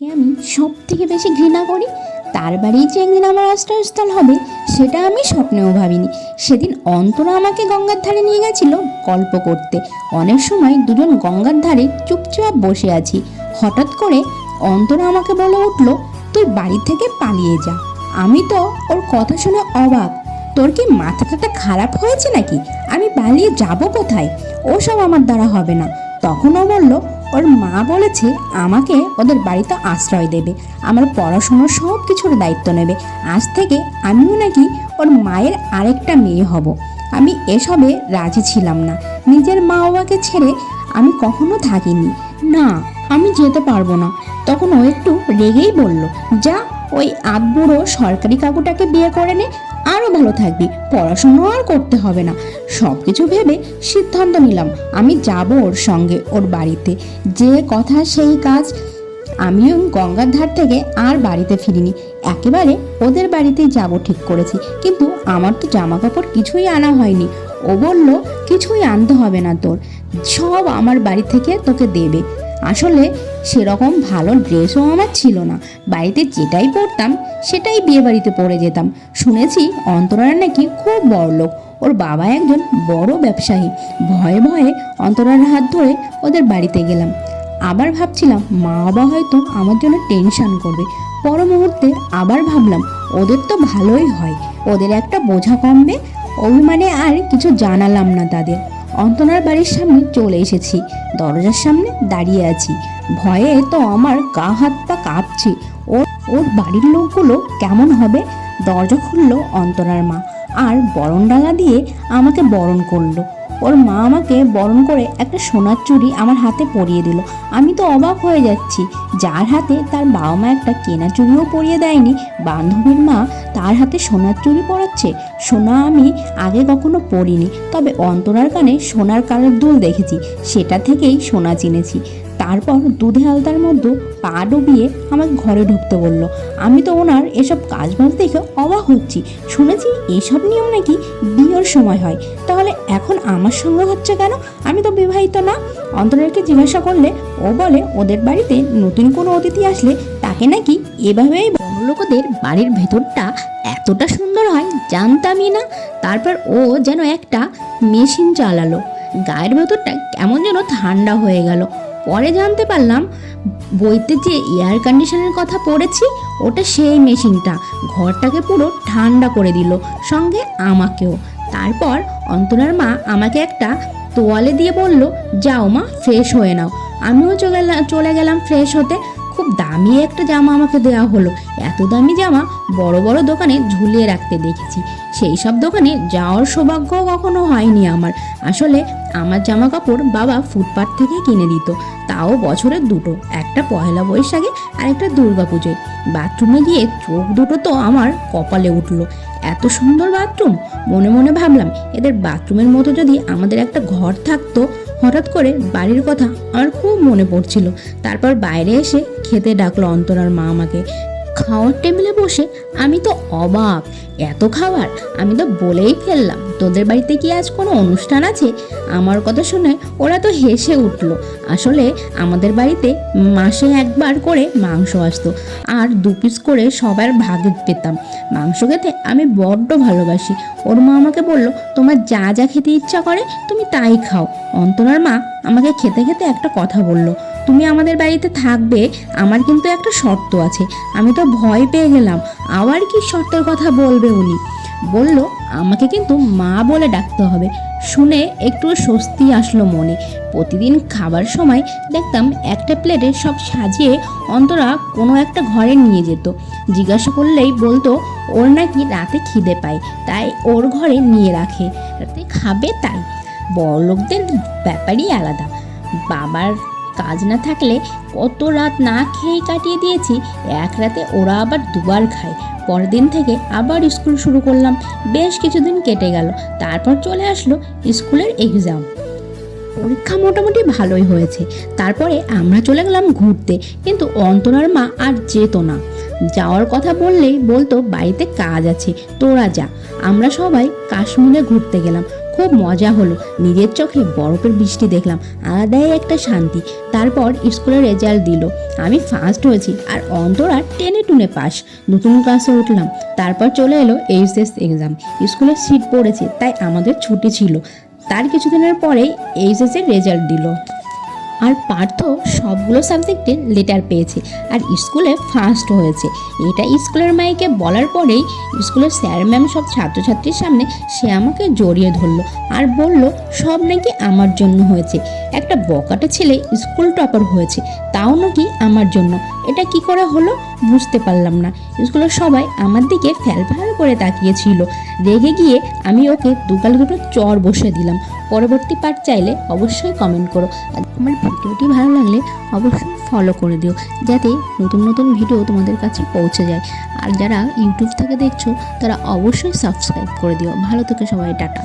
কে আমি সব থেকে বেশি ঘৃণা করি, তার বাড়ি যে একদিন আমার আশ্রয়স্থল হবে সেটা আমি স্বপ্নেও ভাবিনি। সেদিন অন্তরা আমাকে গঙ্গার ধারে নিয়ে গেছিল গল্প করতে। অনেক সময় দুজন গঙ্গার ধারে চুপচাপ বসে আছি, হঠাৎ করে অন্তরা আমাকে বলে উঠল, তুই বাড়ি থেকে পালিয়ে যা। আমি তো ওর কথা শুনে অবাক। তোর কি মাথাটা খারাপ হয়েছে নাকি? আমি পালিয়ে যাব কোথায়? ওসব আমার দ্বারা হবে না। তখন ও বলল, ওর মা বলেছে আমাকে ওদের বাড়িতে আশ্রয় দেবে, আমার পড়াশোনার সব কিছুর দায়িত্ব নেবে। আজ থেকে আমিও নাকি ওর মায়ের আরেকটা মেয়ে হব। আমি এসবে রাজি ছিলাম না। নিজের মা বাবাকে ছেড়ে আমি কখনো থাকিনি। না, আমি যেতে পারবো না। তখন ও একটু রেগেই বলল, যা ওই আধবুড়ো সরকারি কাকুটাকে বিয়ে করে নে, আরও ভালো থাকবি, পড়াশুনো আর করতে হবে না। সব কিছু ভেবে সিদ্ধান্ত নিলাম আমি যাব ওর সঙ্গে ওর বাড়িতে। যে কথা সেই কাজ। আমিও গঙ্গার ধার থেকে আর বাড়িতে ফিরিনি, একেবারে ওদের বাড়িতেই যাব ঠিক করেছি। কিন্তু আমার তো জামা কাপড় কিছুই আনা হয়নি। ও বলল, কিছুই আনতে হবে না তোর, সব আমার বাড়ি থেকে তোকে দেবে। আসলে সেরকম ভালো ড্রেসও আমার ছিল না। বাড়িতে যেটাই পরতাম সেটাই বিয়ে বাড়িতে পরে যেতাম। শুনেছি অন্তরার নাকি খুব বড়লোক, ওর বাবা একজন বড় ব্যবসায়ী। ভয়ে ভয়ে অন্তরার হাত ধরে ওদের বাড়িতে গেলাম। আবার ভাবছিলাম মা বাবা হয়তো আমার জন্য টেনশন করবে। পর মুহূর্তে আবার ভাবলাম ওদের তো ভালোই হয়, ওদের একটা বোঝা কমবে। অভিমানে আর কিছু জানালাম না তাদের। অন্তনার বাড়ির সামনে চলে এসেছি, দরজার সামনে দাঁড়িয়ে আছি। ভয়ে তো আমার গা হাত পা কাঁপছে। ওর ওর বাড়ির লোকগুলো কেমন হবে? দরজা খুললো অন্তরার মা, আর বরণডালা দিয়ে আমাকে বরণ করলো। ওর মা আমাকে বরণ করে একটা সোনার চুড়ি আমার হাতে পরিয়ে দিল। আমি তো অবাক হয়ে যাচ্ছি, যার হাতে তার বাবা মা একটা কেনা চুড়িও পরিয়ে দেয়নি, বান্ধবীর মা তার হাতে সোনার চুড়ি পরাচ্ছে। সোনা আমি আগে কখনো পরিনি, তবে অন্তরার কানে সোনার কানের দুল দেখেছি, সেটা থেকেই সোনা চিনেছি। তারপর দুধে আলতার মধ্যে পা ডুবিয়ে আমাকে ঘরে ঢুকতে বললো। আমি তো ওনার এসব কাজবাজ দেখে অবাক হচ্ছি। শুনেছি এসব নিয়ম নাকি বিয়ের সময় হয়, তাহলে এখন আমার সঙ্গে হচ্ছে কেন? আমি তো বিবাহিত না। অন্তরাকে জিজ্ঞাসা করলে ও বলে ওদের বাড়িতে নতুন কোনো অতিথি আসলে তাকে নাকি এভাবেই বড়লোকদের বাড়ির ভেতরটা এতটা সুন্দর হয় জানতামই না। তারপর ও যেন একটা মেশিন চালালো, গায়ের ভেতরটা কেমন যেন ঠান্ডা হয়ে গেল। পরে জানতে পারলাম বইতে যে এয়ার কন্ডিশনের কথা পড়েছি ওটা সেই মেশিনটা, ঘরটাকে পুরো ঠান্ডা করে দিল, সঙ্গে আমাকেও। তারপর অন্তরার মা আমাকে একটা তোয়ালে দিয়ে বলল, যাও মা ফ্রেশ হয়ে নাও। আমিও চলে গেলাম ফ্রেশ হতে। খুব দামি একটা জামা আমাকে দেওয়া হলো। এত দামি জামা বড় বড় দোকানে ঝুলিয়ে রাখতে দেখেছি, সেই সব দোকানে যাওয়ার সৌভাগ্য কখনো হয়নি আমার। আসলে আমার জামা কাপড় বাবা ফুটপাত থেকে কিনে দিত, তাও বছরে দুটো, একটা পয়লা বৈশাখে আর একটা দুর্গা পুজোয়। বাথরুমে গিয়ে চোখ দুটো তো আমার কপালে উঠলো, এত সুন্দর বাথরুম। মনে মনে ভাবলাম এদের বাথরুমের মতো যদি আমাদের একটা ঘর থাকতো। হঠাৎ করে বাড়ির কথা আমার খুব মনে পড়ছিল। তারপর বাইরে এসে খেতে ডাকলো অন্তরার মা আমাকে। খাওয়ার টেবিলে বসে আমি তো অবাক, এত খাবার! আমি তো বলেই ফেললাম, তোদের বাড়িতে কি আজ কোনো অনুষ্ঠান আছে? আমার কথা শুনে ওরা তো হেসে উঠলো। আসলে আমাদের বাড়িতে মাসে একবার করে মাংস আসতো, আর 2 পিস করে সবার ভাগে পেতাম। মাংস খেতে আমি বড্ড ভালোবাসি। ওর মা আমাকে বলল, তোমার যা যা খেতে ইচ্ছা করে তুমি তাই খাও। অন্তরার মা আমাকে খেতে খেতে একটা কথা বলল, তুমি আমাদের বাড়িতে থাকবে, আমার কিন্তু একটা শর্ত আছে। আমি তো ভয় পেয়ে গেলাম, আবার কি শর্তের কথা বলবে উনি? বলল আমাকে কিন্তু মা বলে ডাকতে হবে। শুনে একটু স্বস্তি আসলো মনে। প্রতিদিন খাবার সময় দেখতাম একটা প্লেটে সব সাজিয়ে অন্তরা কোনো একটা ঘরে নিয়ে যেত। জিজ্ঞাসা করলেই বলতো ওর নাকি রাতে খিদে পায়, তাই ওর ঘরে নিয়ে রাখে, রাতে খাবে তাই। বড়লোকদের ব্যাপারই আলাদা। বাবার কাজ না থাকলে কত রাত না খেয়েই কাটিয়ে দিয়েছি। এক রাতে ওরা আবার দুবার খায়। পরের দিন থেকে আবার স্কুল শুরু করলাম। বেশ কিছুদিন কেটে গেল, তারপর চলে আসলো স্কুলের এক্সাম। পরীক্ষা মোটামুটি ভালোই হয়েছে। তারপরে আমরা চলে গেলাম ঘুরতে, কিন্তু অন্তরার মা আর যেত না। যাওয়ার কথা বললেই বলতো বাড়িতে কাজ আছে, তোরা যা। আমরা সবাই কাশ্মীরে ঘুরতে গেলাম। খুব মজা হলো, নিজের চোখে বরফের বৃষ্টি দেখলাম, আলাদাই একটা শান্তি। তারপর স্কুলের রেজাল্ট দিল, আমি ফার্স্ট হয়েছি আর অন্তরা টেনে টুনে পাস। নতুন ক্লাসে উঠলাম, তারপর চলে এলো এইচএস এক্সাম। স্কুলে সিট পড়েছে তাই আমাদের ছুটি ছিল। তার কিছুদিনের পরেই এইচএসের রেজাল্ট দিল। আর পার্থ সবগুলো সাবজেক্টে লেটার পেয়েছে আর স্কুলে ফার্স্ট হয়েছে। এটা স্কুলের মাইকে বলার পরেই স্কুলের স্যার ম্যাম সব ছাত্রছাত্রীর সামনে সে আমাকে জড়িয়ে ধরলো আর বলল সব নাকি আমার জন্য হয়েছে। একটা বকাটে ছেলে স্কুল টপার হয়েছে, তাও নাকি আমার জন্য। এটা কি করে হলো বুঝতে পারলাম না। স্কুলের সবাই আমার দিকে ফ্যালফ্যাল করে তাকিয়েছিল। রেগে গিয়ে আমি ওকে দুগালে দুটো চর বসে দিলাম। পরবর্তী পার্ট চাইলে অবশ্যই কমেন্ট করো। আমার ভিডিওটি ভালো লাগলে অবশ্যই ফলো করে দিও, যাতে নতুন নতুন ভিডিও তোমাদের কাছে পৌঁছে যায়। আর যারা ইউটিউব থেকে দেখছো তারা অবশ্যই সাবস্ক্রাইব করে দিও। ভালো থেকে সবাই, টাটা।